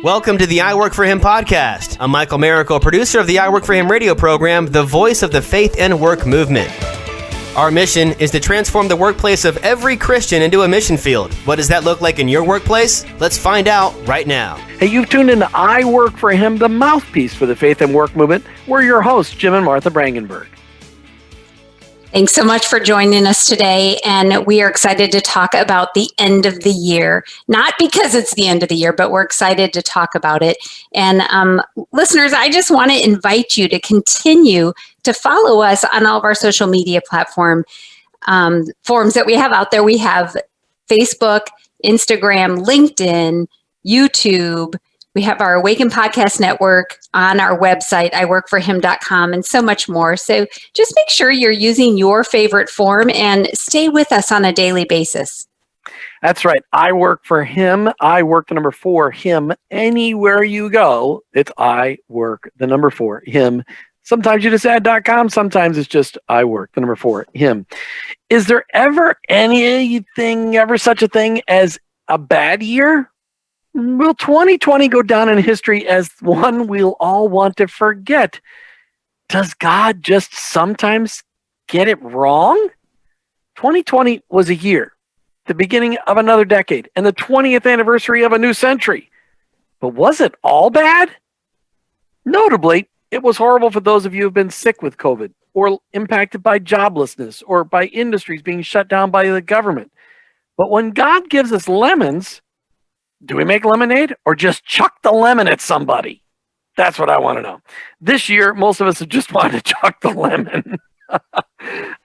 Welcome to the I Work For Him podcast. I'm Michael Miracle, producer of the I Work For Him radio program, the voice of the faith and work movement. Our mission is to transform the workplace of every Christian into a mission field. What does that look like in your workplace? Let's find out right now. Hey, you've tuned in to I Work For Him, the mouthpiece for the faith and work movement. We're your hosts, Jim and Martha Brangenberg. Thanks so much for joining us today, and we are excited to talk about the end of the year. Not because it's the end of the year, but we're excited to talk about it. And listeners, I just want to invite you to continue to follow us on all of our social media forums that we have out there. We have Facebook, Instagram, LinkedIn, YouTube. We have our Awaken Podcast Network on our website, iworkforhim.com, and so much more. So just make sure you're using your favorite form and stay with us on a daily basis. That's right. I Work For Him. I work the number 4, him. Anywhere you go, it's I Work the number 4, him. Sometimes you just add .com. Sometimes it's just I Work the number 4, him. Is there ever such a thing as a bad year? Will 2020 go down in history as one we'll all want to forget? Does God just sometimes get it wrong? 2020 was a year, the beginning of another decade, and the 20th anniversary of a new century. But was it all bad? Notably, it was horrible for those of you who have been sick with COVID, or impacted by joblessness, or by industries being shut down by the government. But when God gives us lemons, do we make lemonade or just chuck the lemon at somebody? That's what I want to know. This year, most of us have just wanted to chuck the lemon.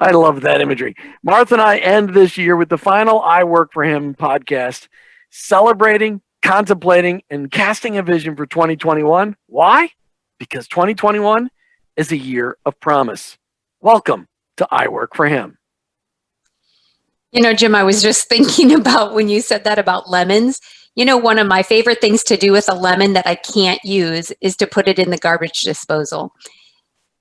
I love that imagery. Martha and I end this year with the final I Work For Him podcast, celebrating, contemplating, and casting a vision for 2021. Why? Because 2021 is a year of promise. Welcome to I Work For Him. You know, Jim, I was just thinking about when you said that about lemons. You know, one of my favorite things to do with a lemon that I can't use is to put it in the garbage disposal.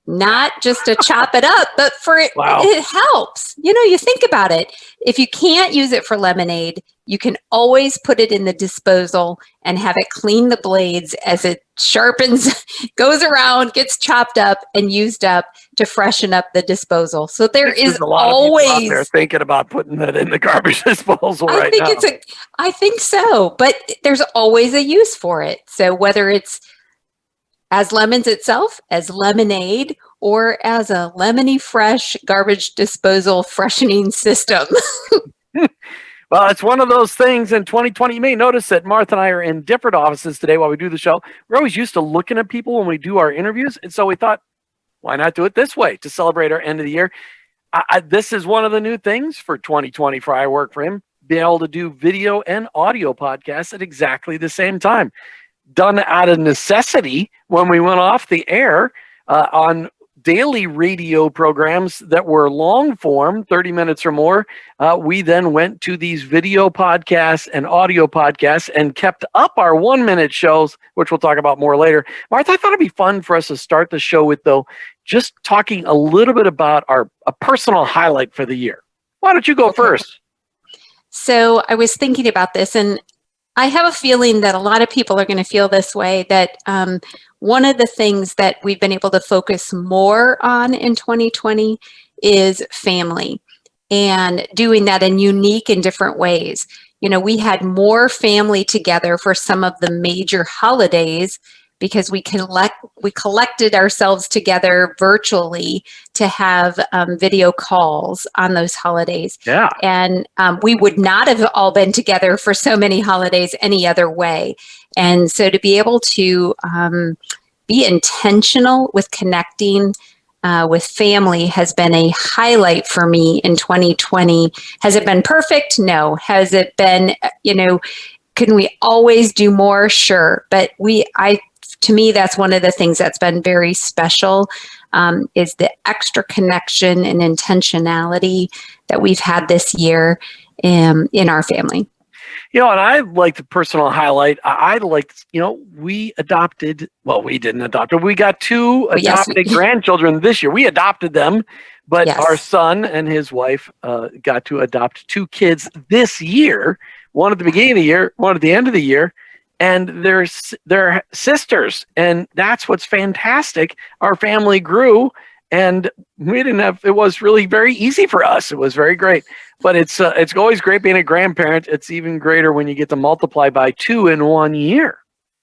Not just to chop it up, but it helps. You know, you think about it. If you can't use it for lemonade, you can always put it in the disposal and have it clean the blades as it sharpens, goes around, gets chopped up and used up to freshen up the disposal. So there's a lot always of people out there thinking about putting that in the garbage disposal I think so, but there's always a use for it. So whether it's as lemons itself, as lemonade, or as a lemony fresh garbage disposal freshening system. Well, it's one of those things in 2020. You may notice that Martha and I are in different offices today while we do the show. We're always used to looking at people when we do our interviews. And so we thought, why not do it this way to celebrate our end of the year? This is one of the new things for 2020 for I Work For Him, being able to do video and audio podcasts at exactly the same time. Done out of necessity when we went off the air on daily radio programs that were long form, 30 minutes or more. We then went to these video podcasts and audio podcasts and kept up our 1-minute shows, which we'll talk about more later. Martha, I thought it'd be fun for us to start the show with, though, just talking a little bit about a personal highlight for the year. Why don't you go first? So I was thinking about this, and I have a feeling that a lot of people are going to feel this way, that one of the things that we've been able to focus more on in 2020 is family, and doing that in unique and different ways. You know, we had more family together for some of the major holidays because we collected ourselves together virtually to have video calls on those holidays. Yeah. And we would not have all been together for so many holidays any other way. And so to be able to be intentional with connecting with family has been a highlight for me in 2020. Has it been perfect? No. Has it been, can we always do more? Sure. But to me, that's one of the things that's been very special, is the extra connection and intentionality that we've had this year in our family. And I like the personal highlight. We adopted, we didn't adopt them. We got 2 adopted grandchildren this year. We adopted them, but our son and his wife got to adopt 2 kids this year, one at the beginning of the year, one at the end of the year. and they're sisters. And that's what's fantastic. Our family grew, and it was really very easy for us. It was very great. But it's always great being a grandparent. It's even greater when you get to multiply by 2 in 1 year.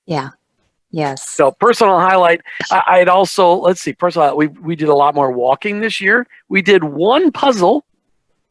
Yeah. Yes. So personal highlight, I'd also, let's see, personal highlight, we did a lot more walking this year. We did one puzzle,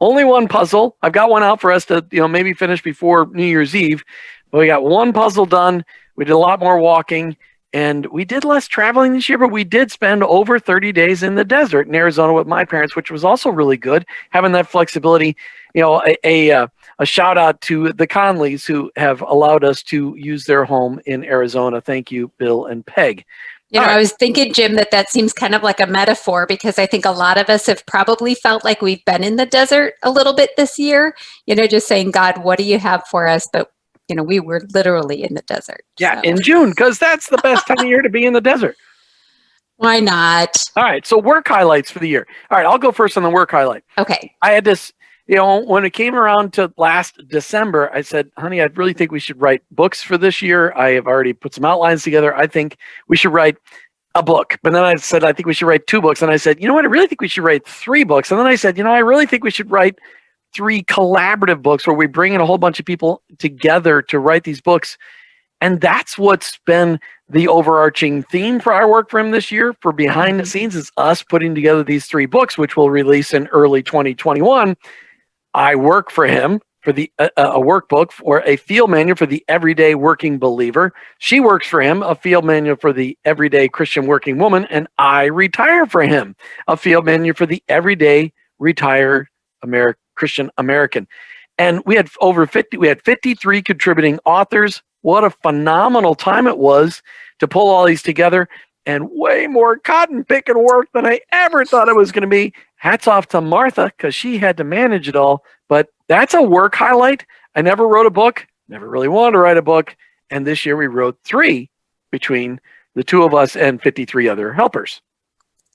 only one puzzle. I've got one out for us to, maybe finish before New Year's Eve. But we got one puzzle done. We did a lot more walking, and we did less traveling this year, but we did spend over 30 days in the desert in Arizona with my parents, which was also really good, having that flexibility. A shout out to the Conleys who have allowed us to use their home in Arizona. Thank you, Bill and Peg. I was thinking, Jim, that seems kind of like a metaphor, because I think a lot of us have probably felt like we've been in the desert a little bit this year, just saying, God, what do you have for us? But, we were literally in the desert. Yeah, so. In June, because that's the best time of year to be in the desert. Why not? All right, so work highlights for the year. All right, I'll go first on the work highlight. Okay. I had this, when it came around to last December, I said, honey, I really think we should write books for this year. I have already put some outlines together. I think we should write a book. But then I said, I think we should write 2 books. And I said, you know what? I really think we should write 3 books. And then I said, I really think we should write 3 collaborative books where we bring in a whole bunch of people together to write these books. And that's what's been the overarching theme for our work for him this year. For behind the scenes is us putting together these 3 books, which we'll release in early 2021. I work for him for a workbook or a field manual for the everyday working believer. She works for him, a field manual for the everyday Christian working woman. And I retire for him, a field manual for the everyday retired Christian American. And we had 53 contributing authors. What a phenomenal time it was to pull all these together, and way more cotton picking work than I ever thought it was going to be. Hats off to Martha, because she had to manage it all. But that's a work highlight. I never wrote a book, never really wanted to write a book. And this year we wrote 3 between the 2 of us and 53 other helpers.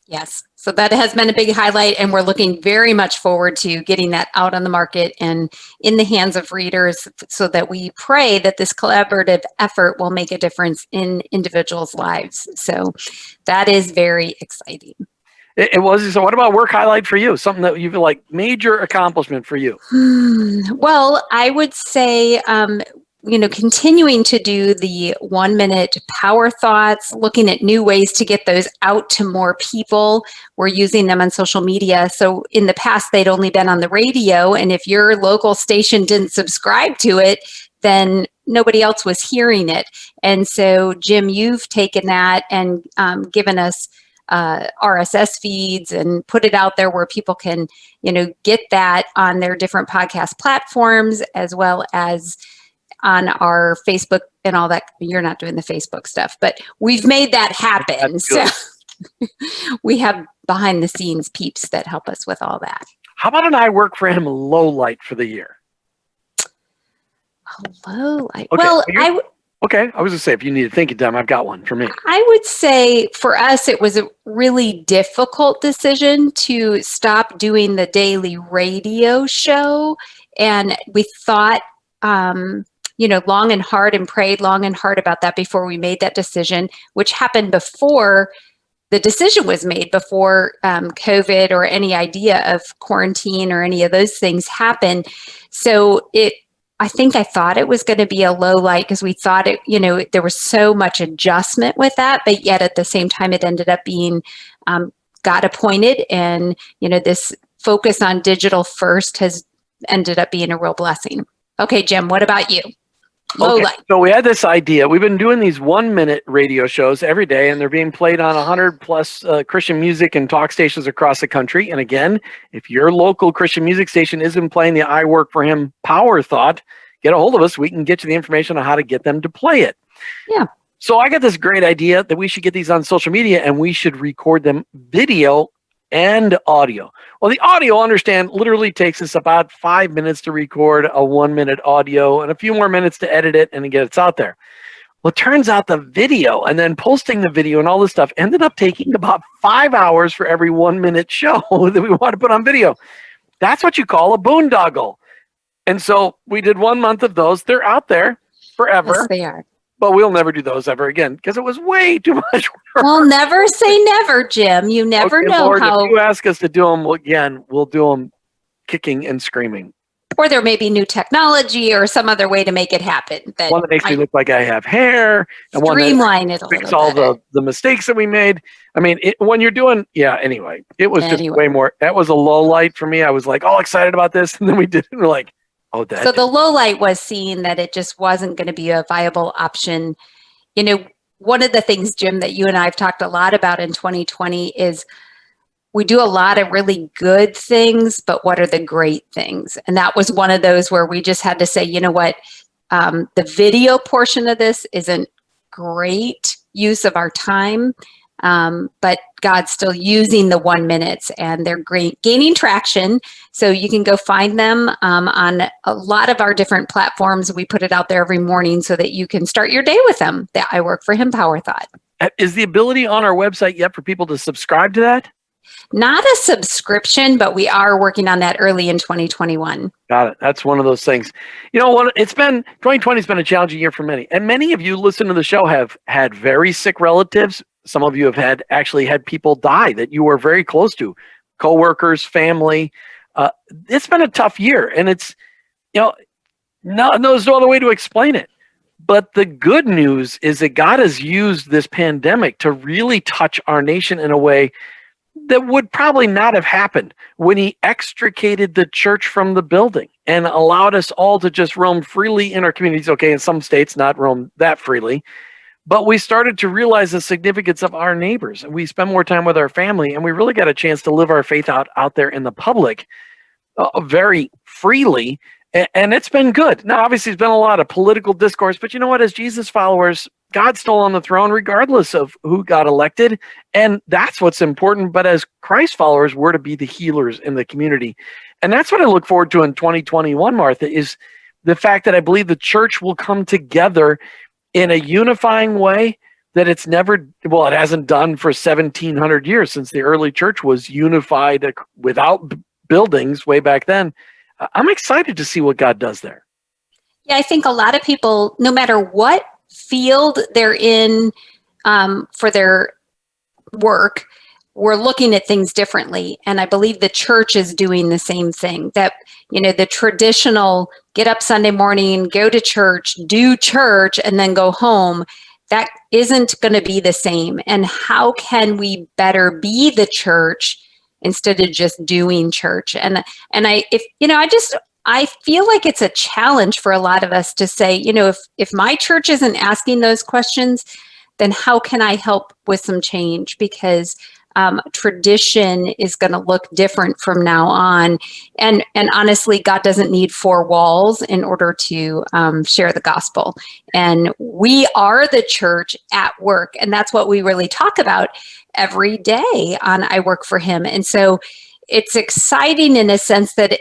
Yes. So that has been a big highlight, and we're looking very much forward to getting that out on the market and in the hands of readers, so that we pray that this collaborative effort will make a difference in individuals' lives. So that is very exciting. It was. So what about work highlight for you? Something that you feel like major accomplishment for you? Well, I would say, continuing to do the 1-minute power thoughts, looking at new ways to get those out to more people. We're using them on social media. So in the past, they'd only been on the radio. And if your local station didn't subscribe to it, then nobody else was hearing it. And so, Jim, you've taken that and given us RSS feeds and put it out there where people can, get that on their different podcast platforms, as well as on our Facebook and all that. You're not doing the Facebook stuff, but we've made that happen. So we have behind the scenes peeps that help us with all that. How about an I work for him low light for the year? Low light. Okay. Well, Okay, I was going to say, if you need thinking time, I've got one for me. I would say for us, it was a really difficult decision to stop doing the daily radio show. And we thought, long and hard, and prayed long and hard about that before we made that decision, which happened before the decision was made, before COVID or any idea of quarantine or any of those things happened. So I thought it was going to be a low light, because we thought there was so much adjustment with that, but yet at the same time, it ended up being God appointed. And, this focus on digital first has ended up being a real blessing. Okay, Jim, what about you? Low light. So we had this idea. We've been doing these 1-minute radio shows every day, and they're being played on 100 plus Christian music and talk stations across the country. And again, if your local Christian music station isn't playing the I Work for Him power thought, get a hold of us. We can get you the information on how to get them to play it. Yeah. So I got this great idea that we should get these on social media, and we should record them video and audio. Well, the audio, understand, literally takes us about 5 minutes to record a 1-minute audio and a few more minutes to edit it and get it out there. Well, it turns out the video and then posting the video and all this stuff ended up taking about 5 hours for every 1-minute show that we want to put on video. That's what you call a boondoggle. And so we did 1 month of those. They're out there forever. Yes, they are. but we'll never do those ever again because it was way too much work. Well, never say never, Jim. You never Okay, know Lord, how. if you ask us to do them again, we'll do them kicking and screaming. Or there may be new technology or some other way to make it happen. That One that makes me might look like I have hair, and one that streamline it a fix little all better. the mistakes that we made. I mean, when you're doing, anyway, it was just way more. That was a low light for me. I was like all excited about this, and then we did it, and we're like, oh, that. So the low light was seeing that it just wasn't going to be a viable option. You know, one of the things, Jim, that you and I have talked a lot about in 2020 is we do a lot of really good things, but what are the great things? And that was one of those where we just had to say, you know what, the video portion of this isn't great use of our time, but God's still using the 1 minutes, and they're great, gaining traction. So you can go find them on a lot of our different platforms. We put it out there every morning so that you can start your day with them. The I Work for Him Power Thought. Is the ability on our website yet for people to subscribe to that? Not a subscription, but we are working on that early in 2021. Got it. That's one of those things. You know what? 2020 has been a challenging year for many. And many of you listen to the show have had very sick relatives. Some of you have actually had people die that you were very close to, coworkers, family. It's been a tough year, and there's no other way to explain it. But the good news is that God has used this pandemic to really touch our nation in a way that would probably not have happened when He extricated the church from the building and allowed us all to just roam freely in our communities. Okay, in some states, not roam that freely. But we started to realize the significance of our neighbors, and we spend more time with our family, and we really got a chance to live our faith out there in the public very freely, and it's been good. Now, obviously, there's been a lot of political discourse, but you know what? As Jesus followers, God's still on the throne regardless of who got elected, and that's what's important. But as Christ followers, we're to be the healers in the community, and that's what I look forward to in 2021, Martha, is the fact that I believe the church will come together in a unifying way that it hasn't done for 1,700 years since the early church was unified without buildings way back then. I'm excited to see what God does there. Yeah, I think a lot of people, no matter what field they're in for their work, we're looking at things differently. And I believe the church is doing the same thing, that, the traditional get up Sunday morning, go to church, do church, and then go home, that isn't going to be the same. And how can we better be the church instead of just doing church? I feel like it's a challenge for a lot of us to say, if my church isn't asking those questions, then how can I help with some change? Because tradition is going to look different from now on. And honestly, God doesn't need four walls in order to share the gospel. And we are the church at work. And that's what we really talk about every day on I Work for Him. And so it's exciting in a sense that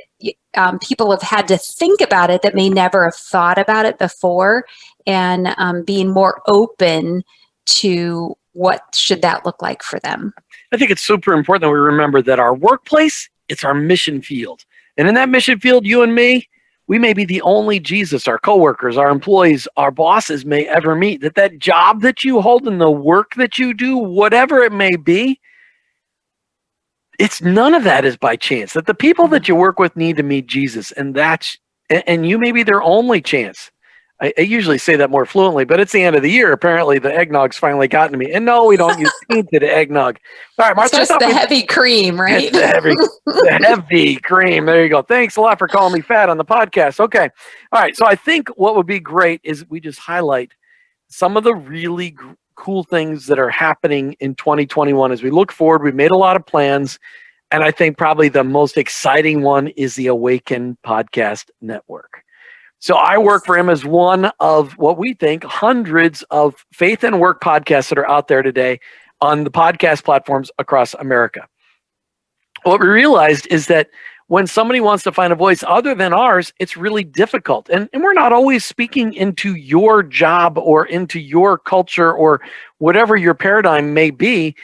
people have had to think about it that may never have thought about it before, and being more open to what should that look like for them. I think it's super important that we remember that our workplace, it's our mission field. And in that mission field, you and me, we may be the only Jesus our coworkers, our employees, our bosses may ever meet. That job that you hold and the work that you do, whatever it may be, it's none of that is by chance. That the people that you work with need to meet Jesus, and you may be their only chance. I usually say that more fluently, but it's the end of the year. Apparently, the eggnog's finally gotten to me. And no, we don't use tainted eggnog. All right, Martha. It's just the heavy cream, right? The heavy cream. There you go. Thanks a lot for calling me fat on the podcast. Okay. All right. So I think what would be great is we just highlight some of the really cool things that are happening in 2021 as we look forward. We've made a lot of plans, and I think probably the most exciting one is the Awaken Podcast Network. So I Work for Him as one of what we think hundreds of faith and work podcasts that are out there today on the podcast platforms across America. What we realized is that when somebody wants to find a voice other than ours, it's really difficult. And we're not always speaking into your job or into your culture or whatever your paradigm may be.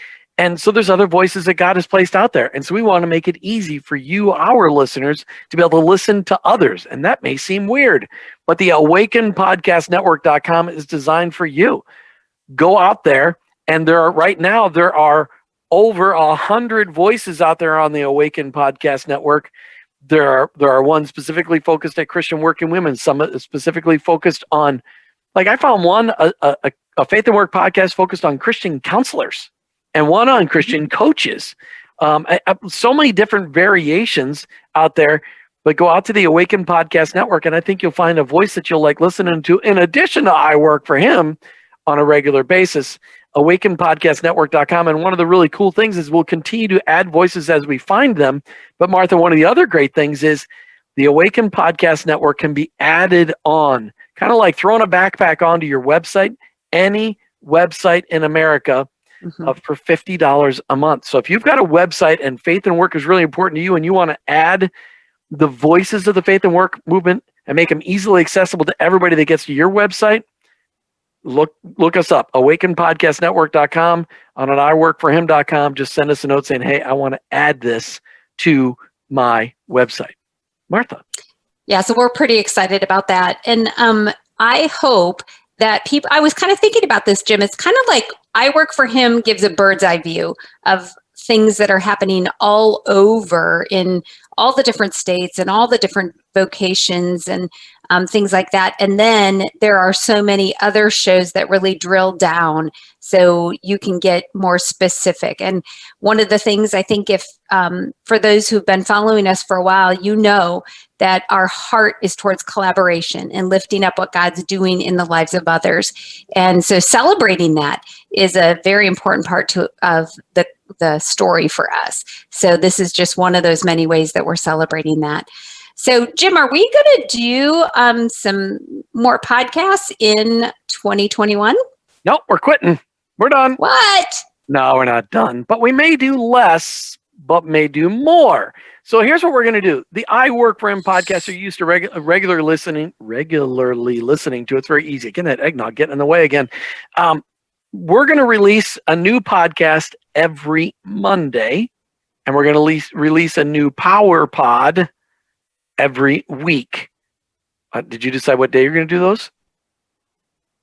And so there's other voices that God has placed out there. And so we want to make it easy for you, our listeners, to be able to listen to others. And that may seem weird, but the awakenpodcastnetwork.com is designed for you. Go out there, and there are over 100 voices out there on the Awaken Podcast Network. There are ones specifically focused at Christian working women, some specifically focused on, like I found one, a Faith and Work podcast focused on Christian counselors, and one on Christian coaches. So many different variations out there, but go out to the Awaken Podcast Network, and I think you'll find a voice that you'll like listening to, in addition to I Work for Him on a regular basis. awakenpodcastnetwork.com. And one of the really cool things is we'll continue to add voices as we find them. But Martha, one of the other great things is the Awaken Podcast Network can be added on, kind of like throwing a backpack onto your website, any website in America, for $50 a month. So if you've got a website and Faith and Work is really important to you, and you want to add the voices of the Faith and Work movement and make them easily accessible to everybody that gets to your website, look us up, awakenpodcastnetwork.com, on an iworkforhim.com. Just send us a note saying, hey, I want to add this to my website. Martha. Yeah, so we're pretty excited about that. And I hope that people, I was kind of thinking about this, Jim. It's kind of like I Work for Him gives a bird's eye view of things that are happening all over in all the different states and all the different vocations and things like that. And then there are so many other shows that really drill down so you can get more specific. And one of the things I think, if for those who've been following us for a while, you know that our heart is towards collaboration and lifting up what God's doing in the lives of others. And so celebrating that is a very important part of the story for us. So this is just one of those many ways that we're celebrating that. So Jim, are we going to do some more podcasts in 2021? Nope, we're quitting. We're done. What? No, we're not done. But we may do less, but may do more. So here's what we're going to do. The I Work for Him podcast are used to regularly listening to. It's very easy. Getting that eggnog getting in the way again. We're going to release a new podcast every Monday, and we're going to release a new Power Pod every week. Did you decide what day you're going to do those?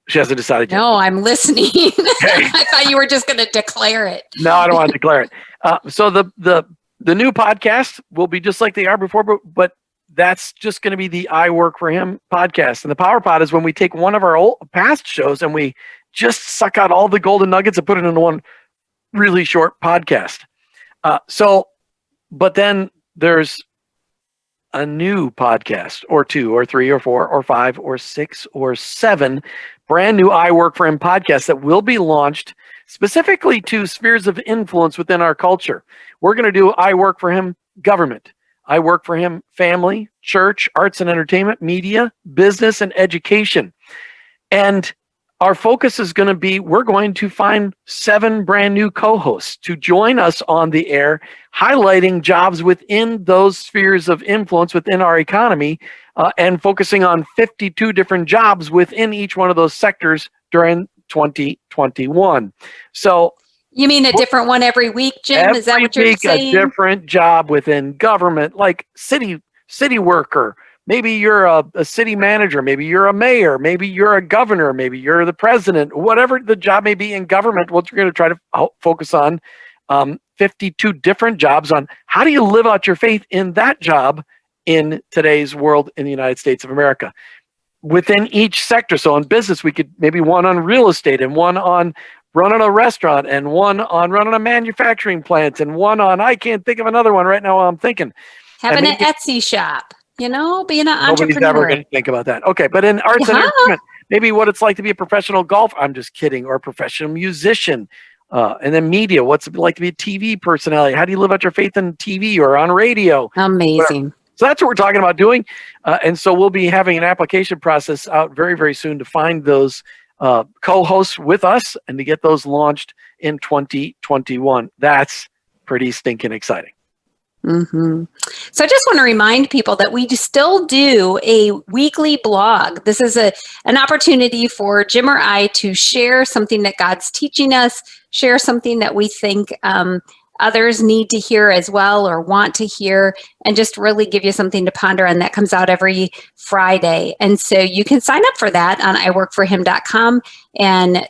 She hasn't decided yet. No, I'm listening. I thought you were just going to declare it. No, I don't want to declare it. So the new podcast will be just like they are before, but that's just going to be the I Work for Him podcast. And the Power Pod is when we take one of our old past shows and we just suck out all the golden nuggets and put it into one really short podcast. But then there's a new podcast, or 2 or 3 or 4 or 5 or 6 or 7 brand new I Work for Him podcasts that will be launched specifically to spheres of influence within our culture. We're going to do I Work for Him government, I Work for Him family, church, arts and entertainment, media, business, and education. And our focus is going to be, we're going to find 7 brand new co-hosts to join us on the air, highlighting jobs within those spheres of influence within our economy, and focusing on 52 different jobs within each one of those sectors during 2021. So you mean a different one every week, Jim? Is that what you're saying? A different job within government, like city worker. Maybe you're a city manager. Maybe you're a mayor. Maybe you're a governor. Maybe you're the president. Whatever the job may be in government, what we're going to try to focus on 52 different jobs on how do you live out your faith in that job in today's world in the United States of America. Within each sector. So in business, we could maybe one on real estate and one on running a restaurant and one on running a manufacturing plant and one on, I can't think of another one right now while I'm thinking. Having an Etsy shop. You know, being an entrepreneur. Nobody's ever going to think about that. Okay, but in arts and entertainment, maybe what it's like to be a professional golfer. I'm just kidding. Or a professional musician. And then media. What's it like to be a TV personality? How do you live out your faith in TV or on radio? Amazing. So that's what we're talking about doing. And so we'll be having an application process out very, very soon to find those co-hosts with us and to get those launched in 2021. That's pretty stinking exciting. Mm-hmm. So I just want to remind people that we still do a weekly blog. This is an opportunity for Jim or I to share something that God's teaching us, share something that we think others need to hear as well or want to hear, and just really give you something to ponder on. That comes out every Friday. And so you can sign up for that on iworkforhim.com and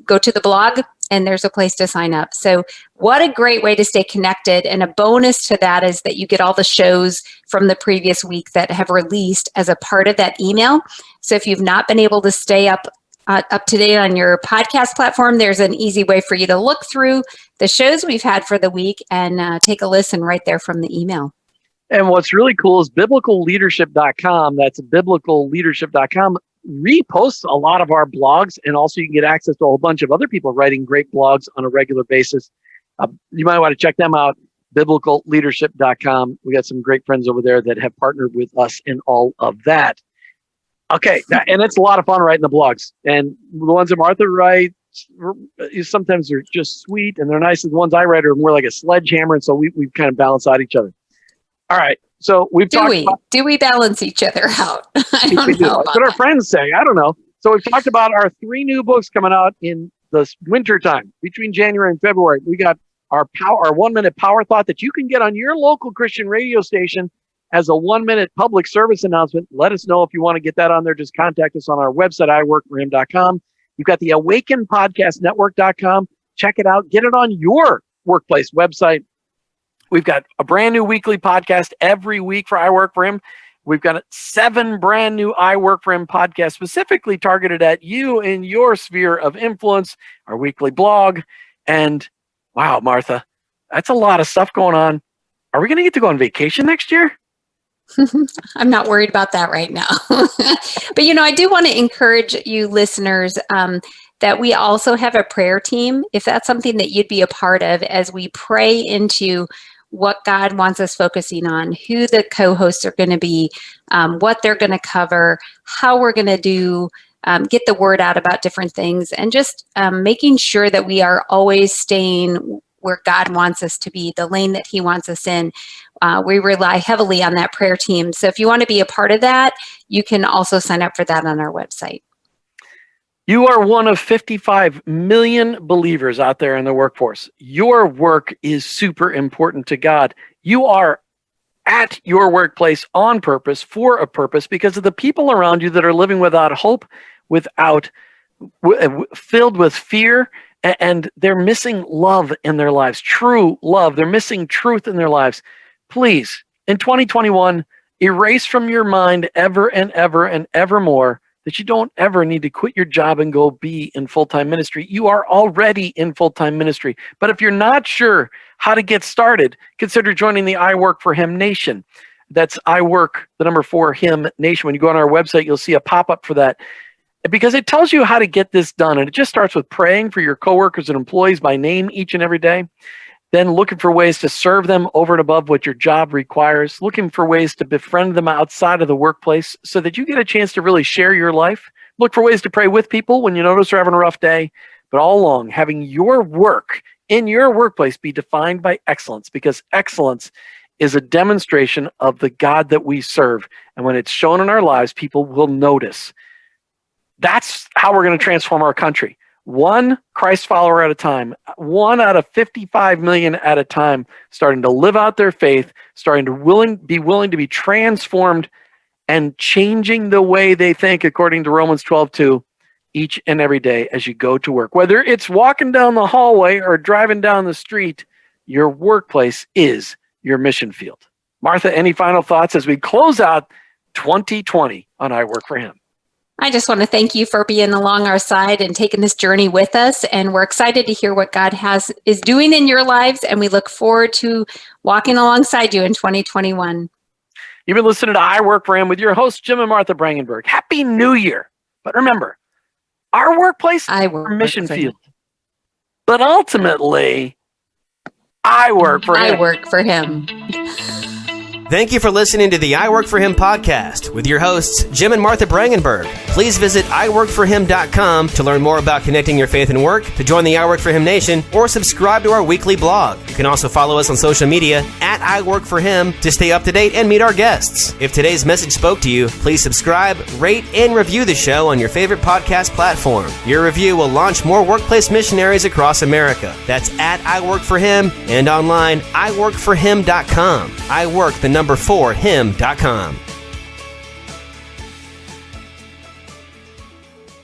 go to the blog, and there's a place to sign up. So what a great way to stay connected. And a bonus to that is that you get all the shows from the previous week that have released as a part of that email. So if you've not been able to stay up to date on your podcast platform, there's an easy way for you to look through the shows we've had for the week and take a listen right there from the email. And what's really cool is biblicalleadership.com, that's biblicalleadership.com, reposts a lot of our blogs, and also you can get access to a whole bunch of other people writing great blogs on a regular basis. You might want to check them out, biblicalleadership.com. We got some great friends over there that have partnered with us in all of that. Okay, and it's a lot of fun writing the blogs. And the ones that Martha writes, sometimes they're just sweet and they're nice. And the ones I write are more like a sledgehammer, and so we kind of balance out each other. All right, so we've talked about... Do we balance each other out? I don't know. That's what our friends say. I don't know. So we've talked about our 3 new books coming out in the winter time, between January and February. We got our 1-minute power thought that you can get on your local Christian radio station as a 1-minute public service announcement. Let us know if you want to get that on there. Just contact us on our website, iworkforhim.com. You've got the awakenpodcastnetwork.com. Check it out. Get it on your workplace website. We've got a brand new weekly podcast every week for I Work for Him. We've got 7 brand new I Work for Him podcasts specifically targeted at you in your sphere of influence, our weekly blog. And wow, Martha, that's a lot of stuff going on. Are we going to get to go on vacation next year? I'm not worried about that right now. But, I do want to encourage you listeners that we also have a prayer team. If that's something that you'd be a part of, as we pray into what God wants us focusing on, who the co-hosts are going to be, what they're going to cover, how we're going to do, get the word out about different things, and just making sure that we are always staying where God wants us to be, the lane that He wants us in. We rely heavily on that prayer team. So if you want to be a part of that, you can also sign up for that on our website. You are one of 55 million believers out there in the workforce. Your work is super important to God. You are at your workplace on purpose, for a purpose, because of the people around you that are living without hope, filled with fear, and they're missing love in their lives, true love. They're missing truth in their lives. Please, in 2021, erase from your mind ever and ever and ever more that you don't ever need to quit your job and go be in full-time ministry. You are already in full-time ministry. But if you're not sure how to get started, consider joining the I Work for Him Nation. That's I Work, the number 4, Him Nation. When you go on our website, you'll see a pop-up for that, because it tells you how to get this done. And it just starts with praying for your coworkers and employees by name each and every day. Then looking for ways to serve them over and above what your job requires, looking for ways to befriend them outside of the workplace so that you get a chance to really share your life. Look for ways to pray with people when you notice they're having a rough day, but all along having your work in your workplace be defined by excellence, because excellence is a demonstration of the God that we serve. And when it's shown in our lives, people will notice. That's how we're going to transform our country. One Christ follower at a time, 1 out of 55 million at a time, starting to live out their faith, starting to be willing to be transformed and changing the way they think, according to Romans 12:2, each and every day as you go to work. Whether it's walking down the hallway or driving down the street, your workplace is your mission field. Martha, any final thoughts as we close out 2020 on I Work for Him? I just want to thank you for being along our side and taking this journey with us. And we're excited to hear what God is doing in your lives. And we look forward to walking alongside you in 2021. You've been listening to I Work for Him with your hosts, Jim and Martha Brangenberg. Happy New Year. But remember, our workplace is our mission field. But ultimately, I work for Him. I work for Him. Thank you for listening to the I Work For Him podcast with your hosts, Jim and Martha Brangenberg. Please visit iworkforhim.com to learn more about connecting your faith and work, to join the I Work For Him Nation, or subscribe to our weekly blog. You can also follow us on social media at I Work For Him to stay up to date and meet our guests. If today's message spoke to you, please subscribe, rate, and review the show on your favorite podcast platform. Your review will launch more workplace missionaries across America. That's at I Work For Him and online, iworkforhim.com. I work the number 4 him.com.